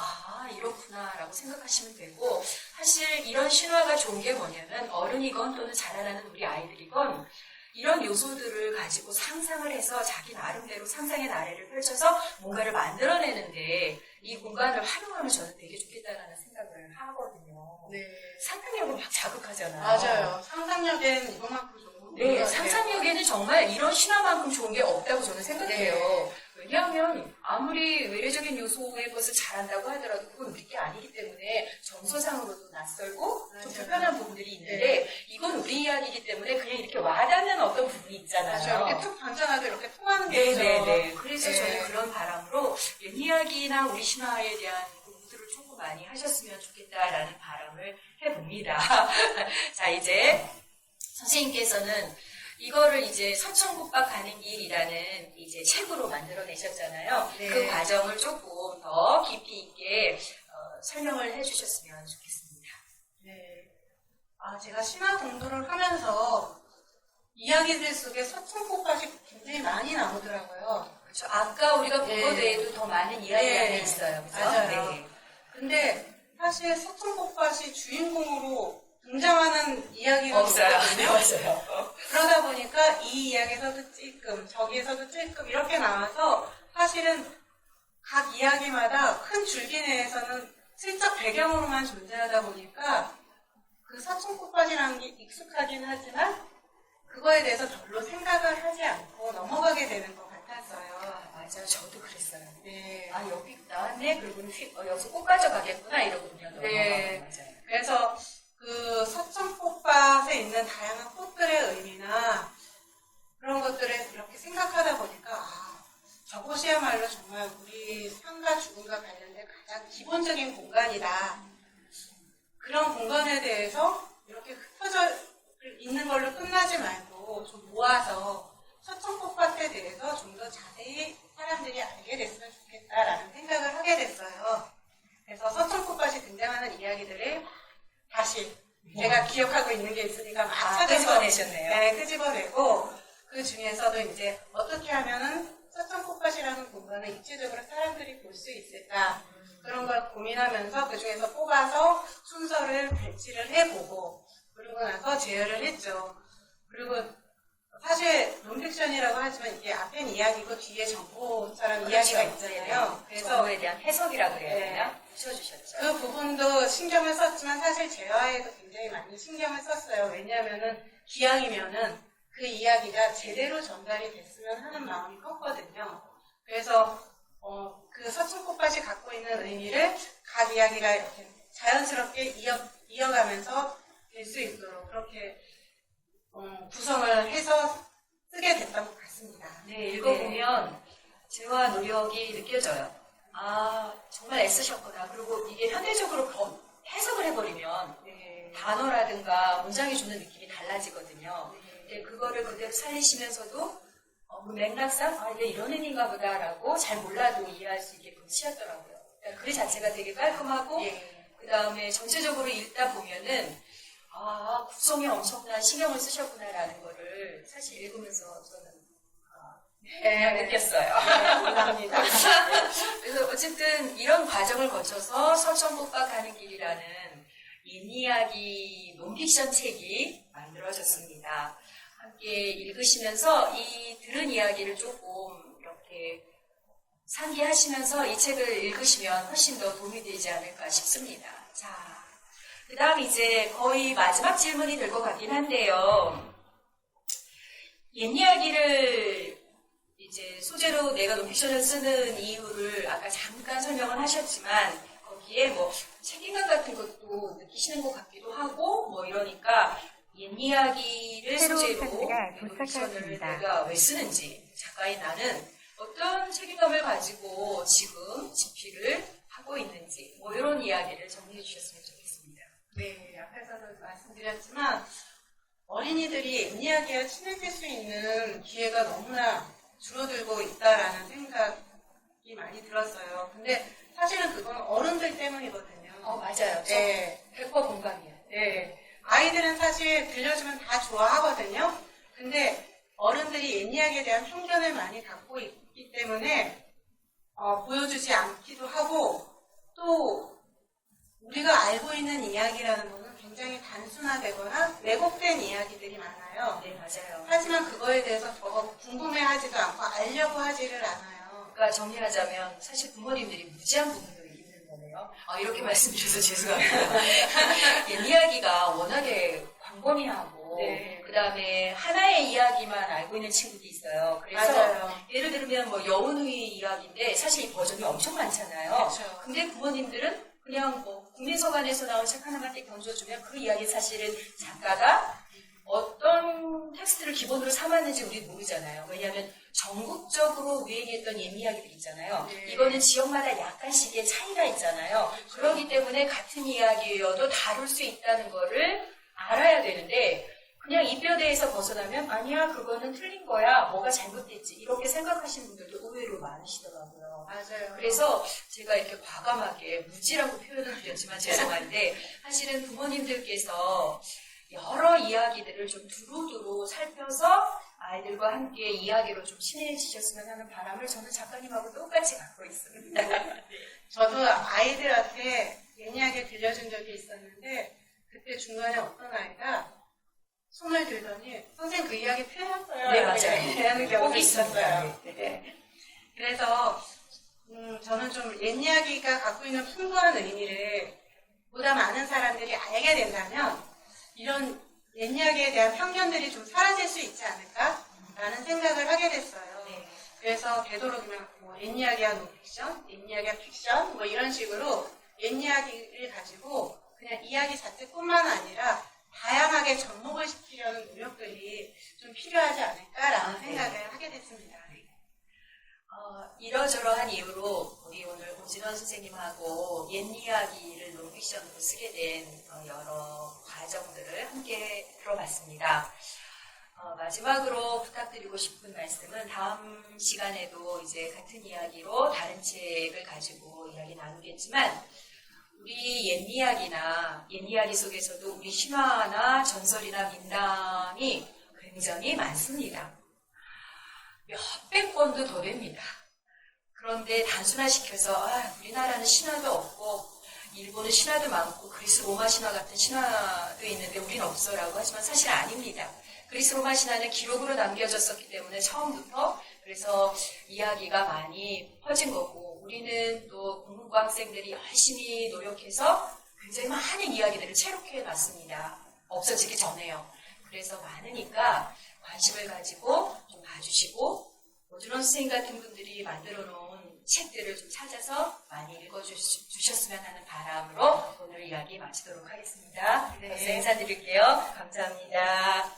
이렇구나라고 생각하시면 되고, 사실 이런 신화가 좋은 게 뭐냐면 어른이건 또는 자라나는 우리 아이들이건 이런 요소들을 가지고 상상을 해서 자기 나름대로 상상의 나래를 펼쳐서 뭔가를 만들어내는데 이 공간을 활용하면 저는 되게 좋겠다라는 생각을 하거든요. 네. 상상력을 막 자극하잖아요. 맞아요. 상상력에는 이것만큼 좋은 거 네, 상상력에는 정말 이런 신화만큼 좋은 게 없다고 저는 생각해요. 네. 왜냐하면 아무리 외래적인 요소의 것을 잘한다고 하더라도 그건 우리 게 아니기 때문에 정서상으로도 낯설고 좀 맞아요. 불편한 부분들이 있는데 이건 우리 이야기이기 때문에 그냥 이렇게 와닿는 어떤 부분이 있잖아요. 맞아요. 이렇게 툭 던져놔도 이렇게 통하는 게 있죠. 네네네. 그래서 네. 저는 그런 바람으로 옛 이야기나 우리 신화에 대한 공부들을 조금 많이 하셨으면 좋겠다라는 바람을 해봅니다. 자, 이제 선생님께서는 이거를 이제 서천꽃밭 가는 길이라는 이제 책으로 만들어내셨잖아요. 네. 그 과정을 조금 더 깊이 있게 설명을 해주셨으면 좋겠습니다. 네. 제가 신화 공부를 하면서 이야기들 속에 서천꽃밭이 굉장히 많이 나오더라고요. 그렇죠. 아까 우리가 본 것 네. 외에도 더 많은 이야기가 네. 있어요. 그죠? 맞아요. 네. 근데 사실 서천꽃밭이 주인공으로 등장하는 이야기가 없어요. 없거든요. 맞아요. 그러다 보니까 이 이야기에서도 찔끔, 저기에서도 찔끔 이렇게 나와서 사실은 각 이야기마다 큰 줄기 내에서는 슬쩍 배경으로만 존재하다 보니까 그 서천꽃밭이라는 게 익숙하긴 하지만 그거에 대해서 별로 생각을 하지 않고 넘어가게 되는 것 같았어요. 맞아요. 저도 그랬어요. 네. 아, 여기 나왔네? 그리고 여기서 꼭 가져가겠구나. 이러고 그냥 네. 넘어가고. 맞아요. 그래서 그 서천꽃밭에 있는 다양한 꽃들의 의미나 그런 것들을 이렇게 생각하다 보니까 저곳이야말로 정말 우리 삶과 죽음과 관련된 가장 기본적인 공간이다. 그런 공간에 대해서 이렇게 흩어져 있는 걸로 끝나지 말고 좀 모아서 서천꽃밭에 대해서 좀 더 자세히 사람들이 알게 됐으면 좋겠다라는 생각을 하게 됐어요. 그래서 서천꽃밭이 등장하는 이야기들을 다시 제가 기억하고 있는 게 있으니까 막 찾아서 끄집어내셨네요. 네, 끄집어내고 그 중에서도 이제 어떻게 하면은 서천꽃밭이라는 공간을 입체적으로 사람들이 볼 수 있을까 그런 걸 고민하면서 그 중에서 뽑아서 순서를 배치를 해보고 그러고 나서 제어를 했죠. 그리고 사실 논픽션이라고 하지만 이게 앞엔 이야기고 뒤에 정보처럼 이야기가 있잖아요. 그래서 정보에 대한 해석이라고 그래야 네. 되나? 붙여주셨죠. 그 부분도 신경을 썼지만 사실 재화에도 굉장히 많이 신경을 썼어요. 왜냐하면은 기왕이면은 그 이야기가 제대로 전달이 됐으면 하는 마음이 컸거든요. 그래서 그 서천꽃밭이 갖고 있는 의미를 각 이야기가 이렇게 자연스럽게 이어가면서 될 수 있도록 그렇게 구성을 해서 쓰게 됐던 것 같습니다. 네, 읽어보면 재화 노력이 느껴져요. 아, 정말 애쓰셨구나. 그리고 이게 현대적으로 해석을 해버리면 네. 단어라든가 문장이 주는 느낌이 달라지거든요. 근데 그거를 그대로 살리시면서도 그 맥락상 이게 이런 의미인가 보다라고 잘 몰라도 이해할 수 있게끔 치셨더라고요. 그러니까 글 자체가 되게 깔끔하고 그 다음에 전체적으로 읽다 보면은 구성에 엄청난 신경을 쓰셨구나라는 거를 사실 읽으면서 저는 느꼈어요. 감사합니다. 그래서 어쨌든 이런 과정을 거쳐서 서천꽃밭 가는 길이라는 옛이야기 논픽션 책이 만들어졌습니다. 함께 읽으시면서 이 들은 이야기를 조금 이렇게 상기하시면서 이 책을 읽으시면 훨씬 더 도움이 되지 않을까 싶습니다. 자, 그 다음 이제 거의 마지막 질문이 될 것 같긴 한데요. 옛이야기를 이제 소재로 내가 논픽션을 쓰는 이유를 아까 잠깐 설명을 하셨지만 거기에 뭐 책임감 같은 것도 느끼시는 것 같기도 하고 뭐 이러니까 옛이야기를 소재로 논픽션을 내가 왜 쓰는지 작가인 나는 어떤 책임감을 가지고 지금 집필을 하고 있는지 뭐 이런 이야기를 정리해 주셨으면 좋겠습니다. 네, 앞에서도 말씀드렸지만 어린이들이 옛 이야기와 친해질 수 있는 기회가 너무나 줄어들고 있다라는 생각이 많이 들었어요. 근데 사실은 그건 어른들 때문이거든요. 맞아요. 네. 100% 공감이에요. 네. 아이들은 사실 들려주면 다 좋아하거든요. 근데 어른들이 옛 이야기에 대한 편견을 많이 갖고 있기 때문에 보여주지 않기도 하고 또 우리가 알고 있는 이야기라는 것은 굉장히 단순화되거나 왜곡된 이야기들이 많아요. 네, 맞아요. 하지만 그거에 대해서 더 궁금해하지도 않고 알려고 하지를 않아요. 그러니까 정리하자면 사실 부모님들이 무지한 부분들이 있는 거네요. 이렇게 말씀드려서 죄송합니다. 옛 이야기가 워낙에 광범위하고 네. 그 다음에 하나의 이야기만 알고 있는 친구도 있어요. 그래서 맞아요. 예를 들면 뭐 여운의 이야기인데 사실 이 버전이 엄청 많잖아요. 그렇죠. 근데 부모님들은 그냥 뭐 국민서관에서 나온 책 하나만 딱 던져주면 그 이야기 사실은 작가가 어떤 텍스트를 기본으로 삼았는지 우리는 모르잖아요. 왜냐하면 전국적으로 유행했던 옛 이야기들 있잖아요. 네. 이거는 지역마다 약간씩의 차이가 있잖아요. 그렇기 때문에 같은 이야기여도 다룰 수 있다는 거를 알아야 되는데 그냥 이 뼈대에서 벗어나면 아니야 그거는 틀린 거야 뭐가 잘못됐지 이렇게 생각하시는 분들도 의외로 많으시더라고요. 맞아요. 그래서 제가 이렇게 과감하게 무지라고 표현을 드렸지만 죄송한데 사실은 부모님들께서 여러 이야기들을 좀 두루두루 살펴서 아이들과 함께 이야기로 좀 친해지셨으면 하는 바람을 저는 작가님하고 똑같이 갖고 있습니다. 저도 아이들한테 옛 이야기를 들려준 적이 있었는데 그때 중간에 어떤 아이가 손을 들더니 선생님 그 이야기 틀렸어요. 네, 맞아요. 하는 경우가 꼭 있습니다. 있었어요. 네. 그래서 저는 좀 옛 이야기가 갖고 있는 풍부한 의미를 보다 많은 사람들이 알게 된다면 이런 옛 이야기에 대한 편견들이 좀 사라질 수 있지 않을까라는 생각을 하게 됐어요. 네. 그래서 되도록이면 뭐 옛이야기와 논픽션, 옛이야기와 픽션 뭐 이런 식으로 옛이야기를 가지고 그냥 이야기 자체뿐만 아니라 다양하게 접목을 시키려는 노력들이 좀 필요하지 않을까라는 생각을 하게 됐습니다. 이러저러한 이유로 우리 오늘 오진원 선생님하고 옛 이야기를 논픽션으로 쓰게 된 여러 과정들을 함께 들어봤습니다. 마지막으로 부탁드리고 싶은 말씀은 다음 시간에도 이제 같은 이야기로 다른 책을 가지고 이야기 나누겠지만 우리 옛 이야기 속에서도 우리 신화나 전설이나 민담이 굉장히 많습니다. 몇백 권도 더 됩니다. 그런데 단순화시켜서 우리나라는 신화도 없고 일본은 신화도 많고 그리스 로마 신화 같은 신화도 있는데 우리는 없어라고 하지만 사실 아닙니다. 그리스 로마 신화는 기록으로 남겨졌었기 때문에 처음부터 그래서 이야기가 많이 퍼진 거고 우리는 또 국문과 학생들이 열심히 노력해서 굉장히 많은 이야기들을 체록해 놨습니다. 없어지기 전에요. 그래서 많으니까 관심을 가지고 좀 봐주시고 오준원 선생님 같은 분들이 만들어 놓은 책들을 좀 찾아서 많이 읽어주셨으면 하는 바람으로 오늘 이야기 마치도록 하겠습니다. 네. 인사드릴게요. 감사합니다.